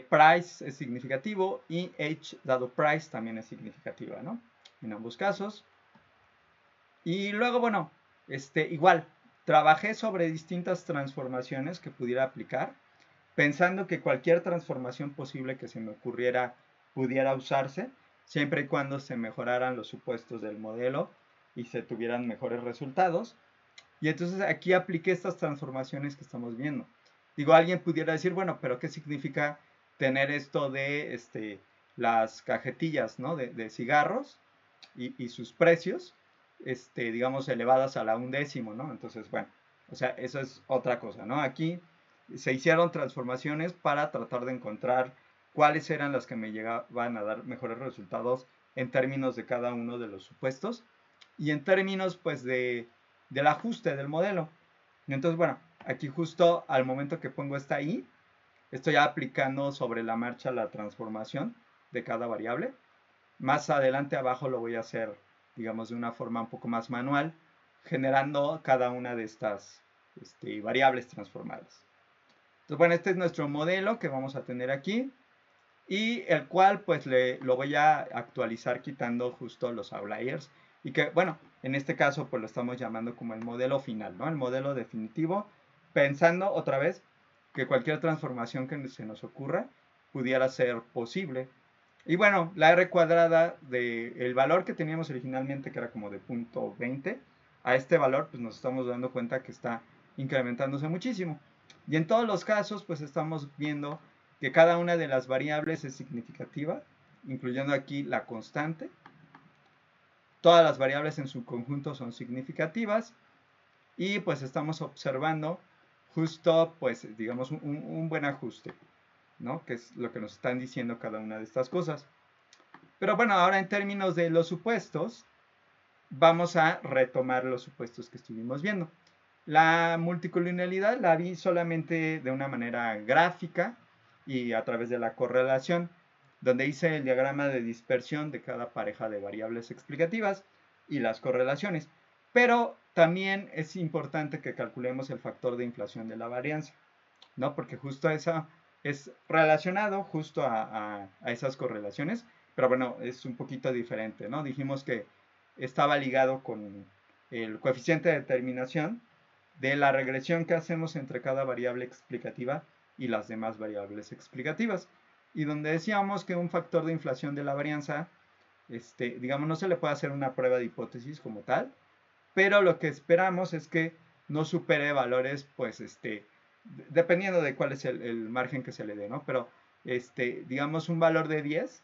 price es significativo y H dado price también es significativa, ¿no? En ambos casos. Y luego, bueno, igual, trabajé sobre distintas transformaciones que pudiera aplicar, pensando que cualquier transformación posible que se me ocurriera pudiera usarse, siempre y cuando se mejoraran los supuestos del modelo y se tuvieran mejores resultados. Y entonces aquí apliqué estas transformaciones que estamos viendo. Digo, alguien pudiera decir, bueno, pero ¿qué significa tener esto de las cajetillas, ¿no? de cigarros y sus precios, digamos, elevadas a la undécimo, ¿no? Entonces, bueno, o sea, eso es otra cosa, ¿no? Aquí se hicieron transformaciones para tratar de encontrar cuáles eran las que me llegaban a dar mejores resultados en términos de cada uno de los supuestos y en términos, pues, del ajuste del modelo. Entonces, bueno, aquí justo al momento que pongo esta I, estoy aplicando sobre la marcha la transformación de cada variable. Más adelante abajo lo voy a hacer, digamos, de una forma un poco más manual, generando cada una de estas variables transformadas. Entonces, bueno, este es nuestro modelo que vamos a tener aquí y el cual pues lo voy a actualizar quitando justo los outliers y que, bueno, en este caso pues lo estamos llamando como el modelo final, ¿no? El modelo definitivo, pensando otra vez que cualquier transformación que se nos ocurra pudiera ser posible. Y bueno, la R cuadrada del valor que teníamos originalmente, que era como de 0.20, a este valor pues nos estamos dando cuenta que está incrementándose muchísimo. Y en todos los casos pues estamos viendo que cada una de las variables es significativa, incluyendo aquí la constante. Todas las variables en su conjunto son significativas y pues estamos observando justo pues digamos un buen ajuste, ¿no? Que es lo que nos están diciendo cada una de estas cosas. Pero bueno, ahora en términos de los supuestos, vamos a retomar los supuestos que estuvimos viendo. La multicolonialidad la vi solamente de una manera gráfica y a través de la correlación, donde hice el diagrama de dispersión de cada pareja de variables explicativas y las correlaciones. Pero también es importante que calculemos el factor de inflación de la varianza, ¿no? Porque justo eso es relacionado justo a esas correlaciones, pero bueno, es un poquito diferente, ¿no? Dijimos que estaba ligado con el coeficiente de determinación de la regresión que hacemos entre cada variable explicativa y las demás variables explicativas. Y donde decíamos que un factor de inflación de la varianza, digamos, no se le puede hacer una prueba de hipótesis como tal, pero lo que esperamos es que no supere valores, pues, dependiendo de cuál es el margen que se le dé, ¿no? Pero, digamos, un valor de 10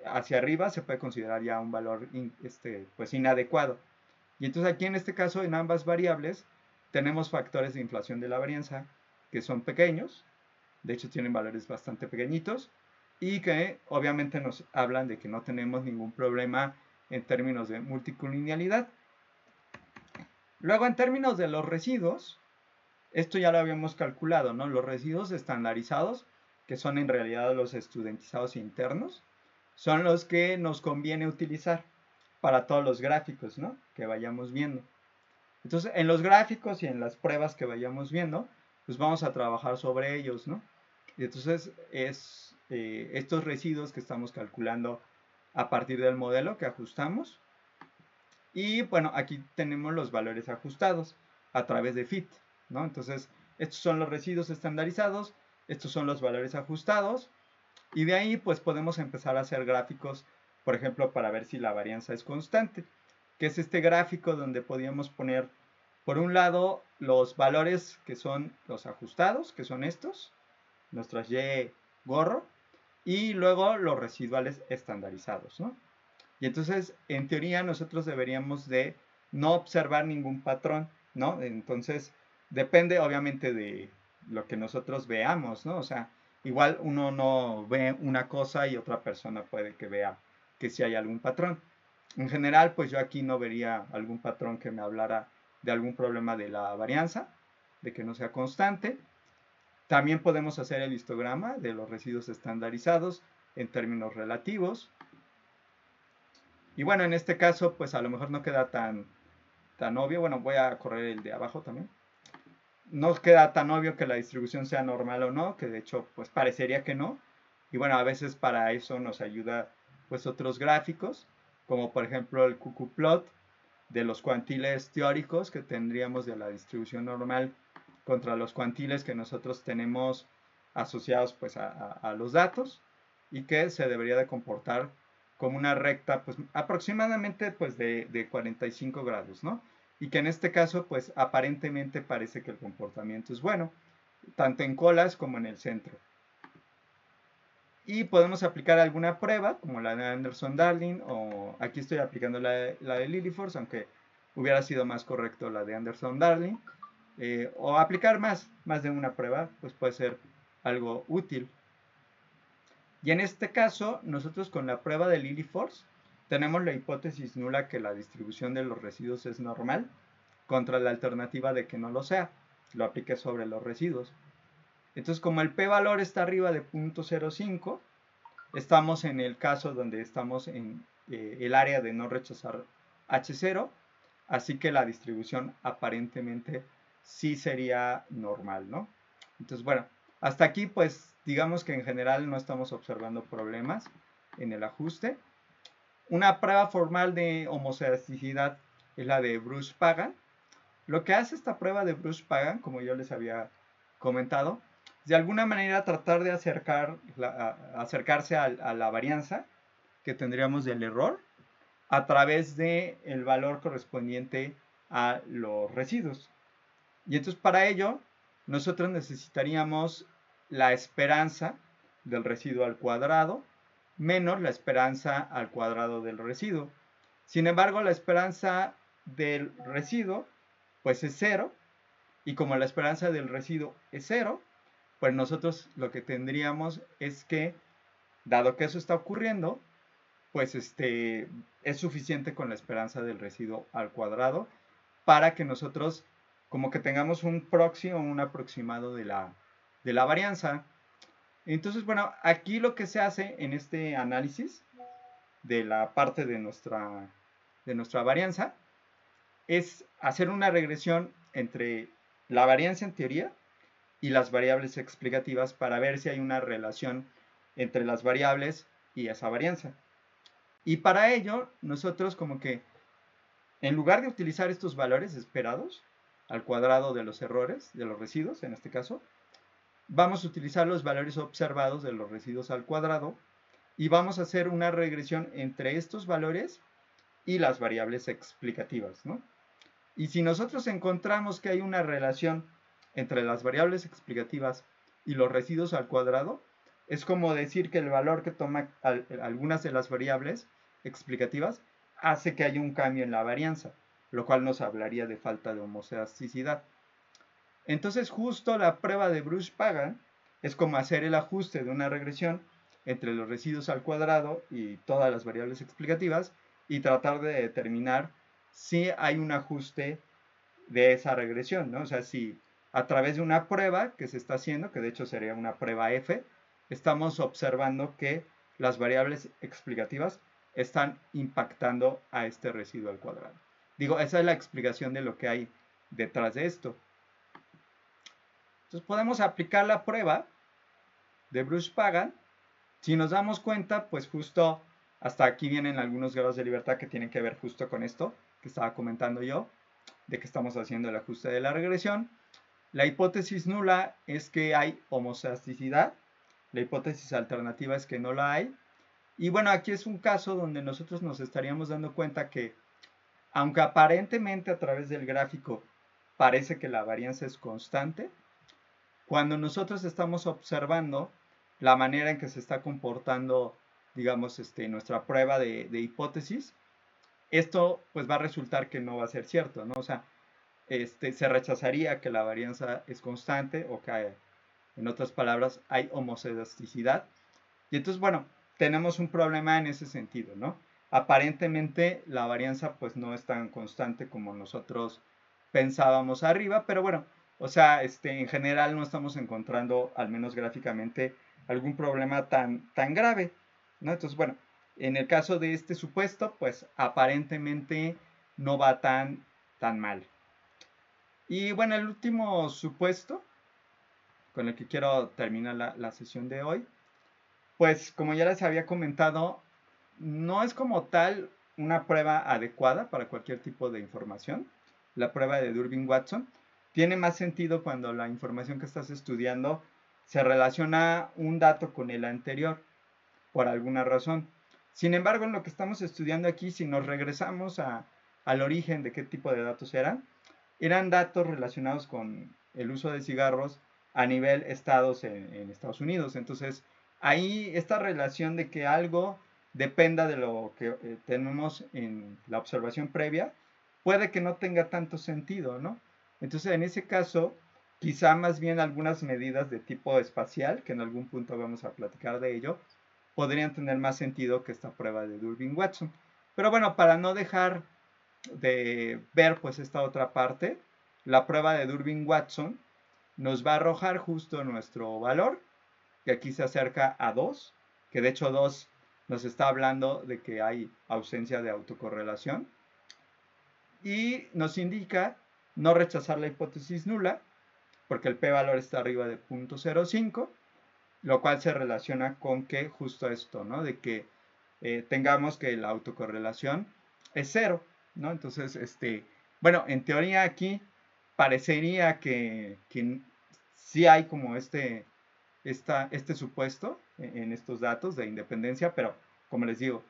hacia arriba se puede considerar ya un valor, pues, inadecuado. Y entonces aquí en este caso, en ambas variables, tenemos factores de inflación de la varianza que son pequeños, de hecho tienen valores bastante pequeñitos, y que obviamente nos hablan de que no tenemos ningún problema en términos de multicolonialidad. Luego, en términos de los residuos, esto ya lo habíamos calculado, ¿no? Los residuos estandarizados, que son en realidad los estudentizados internos, son los que nos conviene utilizar para todos los gráficos, ¿no? Que vayamos viendo. Entonces, en los gráficos y en las pruebas que vayamos viendo, pues vamos a trabajar sobre ellos, ¿no? Y entonces es estos residuos que estamos calculando a partir del modelo que ajustamos. Y bueno, aquí tenemos los valores ajustados a través de fit, ¿no? Entonces, estos son los residuos estandarizados, estos son los valores ajustados, y de ahí pues podemos empezar a hacer gráficos, por ejemplo, para ver si la varianza es constante, que es este gráfico donde podíamos poner, por un lado, los valores que son los ajustados, que son estos, nuestras Y gorro, y luego los residuales estandarizados, ¿no? Y entonces, en teoría, nosotros deberíamos de no observar ningún patrón ¿no? Entonces, depende obviamente de lo que nosotros veamos, ¿no? O sea, igual uno no ve una cosa y otra persona puede que vea que sí hay algún patrón. En general, pues yo aquí no vería algún patrón que me hablara de algún problema de la varianza, de que no sea constante. También podemos hacer el histograma de los residuos estandarizados en términos relativos. Y bueno, en este caso, pues a lo mejor no queda tan obvio. Bueno, voy a correr el de abajo también. No queda tan obvio que la distribución sea normal o no, que de hecho, pues parecería que no. Y bueno, a veces para eso nos ayuda pues otros gráficos, como por ejemplo el QQ-plot de los cuantiles teóricos que tendríamos de la distribución normal contra los cuantiles que nosotros tenemos asociados pues a los datos y que se debería de comportar como una recta pues aproximadamente pues de 45 grados, ¿no? Y que en este caso pues aparentemente parece que el comportamiento es bueno, tanto en colas como en el centro. Y podemos aplicar alguna prueba, como la de Anderson-Darling, o aquí estoy aplicando la de Lilliefors, aunque hubiera sido más correcto la de Anderson-Darling. O aplicar más de una prueba, pues puede ser algo útil. Y en este caso, nosotros con la prueba de Lilliefors tenemos la hipótesis nula que la distribución de los residuos es normal, contra la alternativa de que no lo sea. Lo apliqué sobre los residuos. Entonces, como el p-valor está arriba de 0.05, estamos en el caso donde estamos en el área de no rechazar H0, así que la distribución aparentemente sí sería normal, ¿no? Entonces, bueno, hasta aquí pues digamos que en general no estamos observando problemas en el ajuste. Una prueba formal de homocedasticidad es la de Bruce-Pagan. Lo que hace esta prueba de Bruce-Pagan, como yo les había comentado, de alguna manera tratar de acercarse a la varianza que tendríamos del error a través del valor correspondiente a los residuos. Y entonces para ello nosotros necesitaríamos la esperanza del residuo al cuadrado menos la esperanza al cuadrado del residuo. Sin embargo, la esperanza del residuo pues es cero, y como la esperanza del residuo es cero, pues nosotros lo que tendríamos es que, dado que eso está ocurriendo, pues es suficiente con la esperanza del residuo al cuadrado para que nosotros como que tengamos un proxy o un aproximado de la varianza. Entonces, bueno, aquí lo que se hace en este análisis de la parte de nuestra varianza es hacer una regresión entre la varianza en teoría y las variables explicativas para ver si hay una relación entre las variables y esa varianza. Y para ello, nosotros como que, en lugar de utilizar estos valores esperados al cuadrado de los errores, de los residuos en este caso, vamos a utilizar los valores observados de los residuos al cuadrado y vamos a hacer una regresión entre estos valores y las variables explicativas, ¿no? Y si nosotros encontramos que hay una relación entre las variables explicativas y los residuos al cuadrado, es como decir que el valor que toma algunas de las variables explicativas hace que haya un cambio en la varianza, lo cual nos hablaría de falta de homocedasticidad. Entonces, justo la prueba de Bruce-Pagan es como hacer el ajuste de una regresión entre los residuos al cuadrado y todas las variables explicativas y tratar de determinar si hay un ajuste de esa regresión, ¿no? O sea, si a través de una prueba que se está haciendo, que de hecho sería una prueba F, estamos observando que las variables explicativas están impactando a este residuo al cuadrado. Digo, esa es la explicación de lo que hay detrás de esto. Entonces podemos aplicar la prueba de Bruce-Pagan. Si nos damos cuenta, pues justo hasta aquí vienen algunos grados de libertad que tienen que ver justo con esto que estaba comentando yo, de que estamos haciendo el ajuste de la regresión. La hipótesis nula es que hay homocedasticidad. La hipótesis alternativa es que no la hay. Y bueno, aquí es un caso donde nosotros nos estaríamos dando cuenta que, aunque aparentemente a través del gráfico parece que la varianza es constante, cuando nosotros estamos observando la manera en que se está comportando, digamos, nuestra prueba de hipótesis, esto pues va a resultar que no va a ser cierto, ¿no? O sea, se rechazaría que la varianza es constante o que, en otras palabras, hay homoscedasticidad. Y entonces, bueno, tenemos un problema en ese sentido, ¿no? Aparentemente la varianza pues no es tan constante como nosotros pensábamos arriba, pero bueno, o sea, en general no estamos encontrando, al menos gráficamente, algún problema tan grave, ¿no? Entonces, bueno, en el caso de este supuesto, pues aparentemente no va tan mal. Y bueno, el último supuesto con el que quiero terminar la sesión de hoy, pues como ya les había comentado, no es como tal una prueba adecuada para cualquier tipo de información. La prueba de Durbin-Watson tiene más sentido cuando la información que estás estudiando se relaciona un dato con el anterior por alguna razón. Sin embargo, en lo que estamos estudiando aquí, si nos regresamos al origen de qué tipo de datos eran datos relacionados con el uso de cigarros a nivel estados en Estados Unidos. Entonces, ahí esta relación de que algo dependa de lo que tenemos en la observación previa, puede que no tenga tanto sentido, ¿no? Entonces, en ese caso, quizá más bien algunas medidas de tipo espacial, que en algún punto vamos a platicar de ello, podrían tener más sentido que esta prueba de Durbin-Watson. Pero bueno, para no dejar de ver pues esta otra parte, la prueba de Durbin-Watson nos va a arrojar justo nuestro valor, que aquí se acerca a 2, que de hecho 2 nos está hablando de que hay ausencia de autocorrelación, y nos indica no rechazar la hipótesis nula, porque el p-valor está arriba de 0.05, lo cual se relaciona con que justo esto, ¿no? De que tengamos que la autocorrelación es cero, ¿no? Entonces, bueno, en teoría aquí parecería que sí hay como este supuesto en estos datos de independencia, pero como les digo,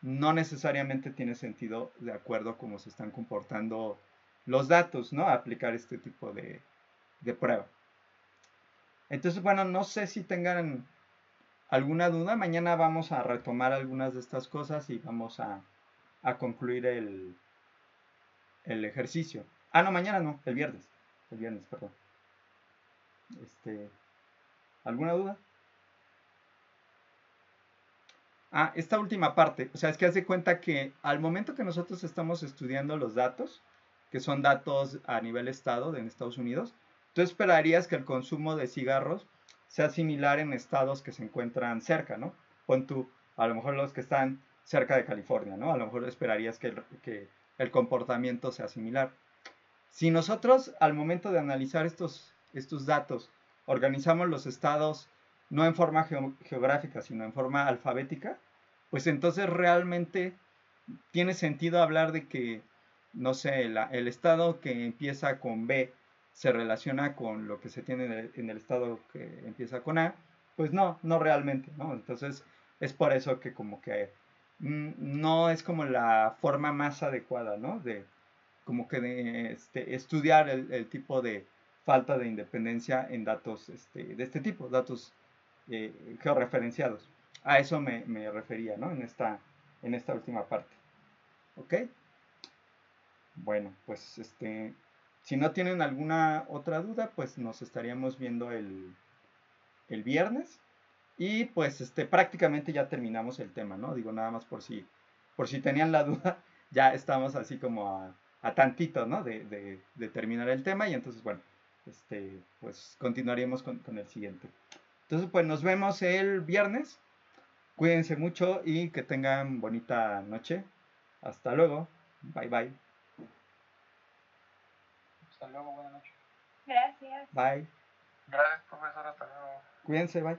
no necesariamente tiene sentido de acuerdo a cómo se están comportando los datos, ¿no? A aplicar este tipo de prueba. Entonces, bueno, no sé si tengan alguna duda. Mañana vamos a retomar algunas de estas cosas y vamos a concluir el ejercicio. Ah, no, mañana no, el viernes. El viernes, perdón. ¿Alguna duda? Ah, esta última parte, o sea, es que haz de cuenta que al momento que nosotros estamos estudiando los datos, que son datos a nivel estado de en Estados Unidos, tú esperarías que el consumo de cigarros sea similar en estados que se encuentran cerca, ¿no? Pon tú, a lo mejor los que están cerca de California, ¿no? A lo mejor esperarías que el comportamiento sea similar. Si nosotros al momento de analizar estos datos organizamos los estados no en forma geográfica, sino en forma alfabética, pues entonces realmente tiene sentido hablar de que, no sé, el estado que empieza con B se relaciona con lo que se tiene en el estado que empieza con A, pues no realmente, ¿no? Entonces es por eso que como que no es como la forma más adecuada, ¿no? De como que de estudiar el tipo de falta de independencia en datos de este tipo, datos georreferenciados. A eso me refería, ¿no? En esta última parte. ¿Ok? Bueno, pues si no tienen alguna otra duda, pues nos estaríamos viendo el viernes. Y pues prácticamente ya terminamos el tema, ¿no? Digo, nada más por si tenían la duda, ya estamos así como a tantito, ¿no? De terminar el tema y entonces, bueno, pues continuaríamos con el siguiente. Entonces, pues nos vemos el viernes. Cuídense mucho y que tengan bonita noche. Hasta luego. Bye bye. Hasta luego, buenas noches. Gracias. Bye. Gracias, profesor, hasta luego. Cuídense, bye.